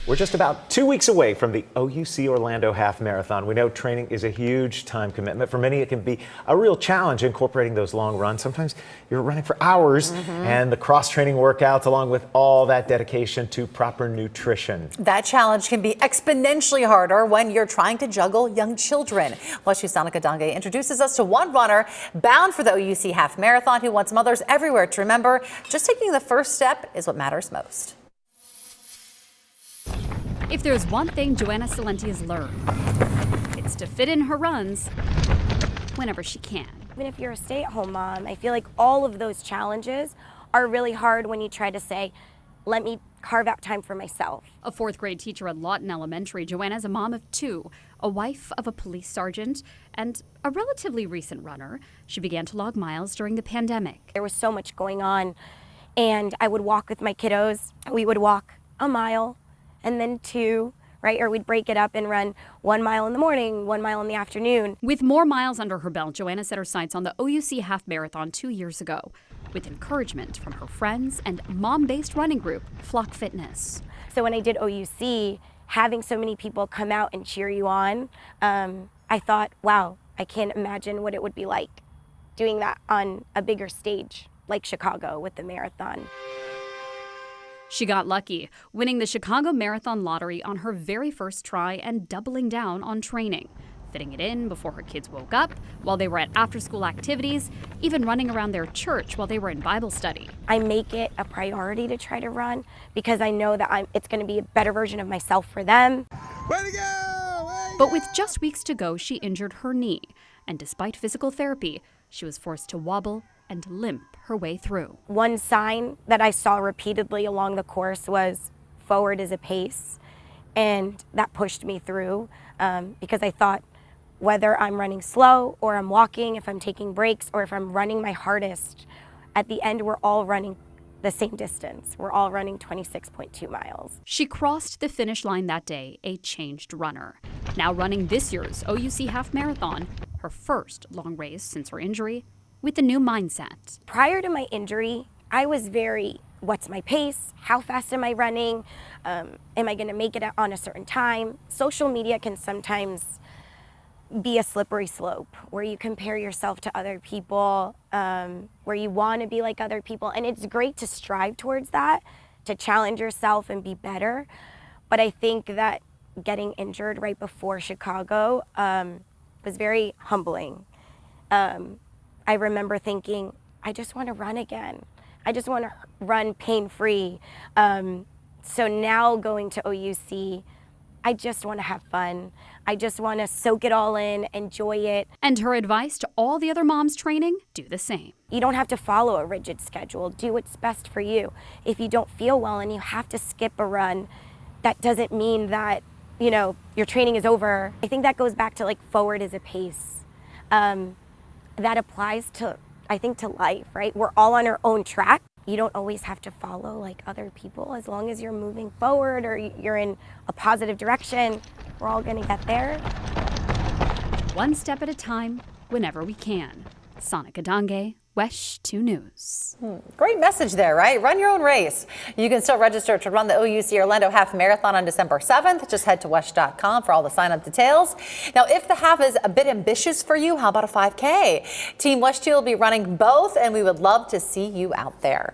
We're just about 2 weeks away from the OUC Orlando Half Marathon. We know training is a huge time commitment. For many, it can be a real challenge incorporating those long runs. Sometimes you're running for hours and the cross-training workouts along with all that dedication to proper nutrition. That challenge can be exponentially harder when you're trying to juggle young children. WESH News' Sonika Dange introduces us to one runner bound for the OUC Half Marathon who wants mothers everywhere to remember just taking the first step is what matters most. If there's one thing Joanna Salenti has learned, it's to fit in her runs whenever she can. Even if you're a stay-at-home mom, I feel like all of those challenges are really hard when you try to say, let me carve out time for myself. A fourth grade teacher at Lawton Elementary, Joanna's a mom of two, a wife of a police sergeant, and a relatively recent runner. She began to log miles during the pandemic. There was so much going on, and I would walk with my kiddos. We would walk a mile, and then two, right? Or we'd break it up and run 1 mile in the morning, 1 mile in the afternoon. With more miles under her belt, Joanna set her sights on the OUC Half Marathon 2 years ago, with encouragement from her friends and mom-based running group, Flock Fitness. So when I did OUC, having so many people come out and cheer you on, I thought, wow, I can't imagine what it would be like doing that on a bigger stage like Chicago with the marathon. She got lucky, winning the Chicago Marathon Lottery on her very first try and doubling down on training, fitting it in before her kids woke up, while they were at after-school activities, even running around their church while they were in Bible study. I make it a priority to try to run because I know that it's going to be a better version of myself for them. Way to go! But with just weeks to go, she injured her knee, and despite physical therapy, she was forced to wobble and limp her way through. One sign that I saw repeatedly along the course was forward is a pace, and that pushed me through because I thought whether I'm running slow or I'm walking, if I'm taking breaks or if I'm running my hardest, at the end we're all running the same distance. We're all running 26.2 miles. She crossed the finish line that day, a changed runner. Now running this year's OUC Half Marathon, her first long race since her injury, with a new mindset. Prior to my injury, I was very, what's my pace? How fast am I running? Am I gonna make it on a certain time? Social media can sometimes be a slippery slope where you compare yourself to other people, where you wanna be like other people. And it's great to strive towards that, to challenge yourself and be better. But I think that getting injured right before Chicago was very humbling. I remember thinking, I just want to run again. I just want to run pain-free. So now going to OUC, I just want to have fun. I just want to soak it all in, enjoy it. And her advice to all the other moms training, do the same. You don't have to follow a rigid schedule. Do what's best for you. If you don't feel well and you have to skip a run, that doesn't mean that, you know, your training is over. I think that goes back to like forward is a pace. That applies to, I think, to life, right? We're all on our own track. You don't always have to follow like other people. As long as you're moving forward or you're in a positive direction, we're all gonna get there. One step at a time, whenever we can. Sonika Dange, WESH 2 News. Great message there, right? Run your own race. You can still register to run the OUC Orlando Half Marathon on December 7th. Just head to WESH.com for all the sign-up details. Now, if the half is a bit ambitious for you, how about a 5K? Team WESH 2 will be running both, and we would love to see you out there.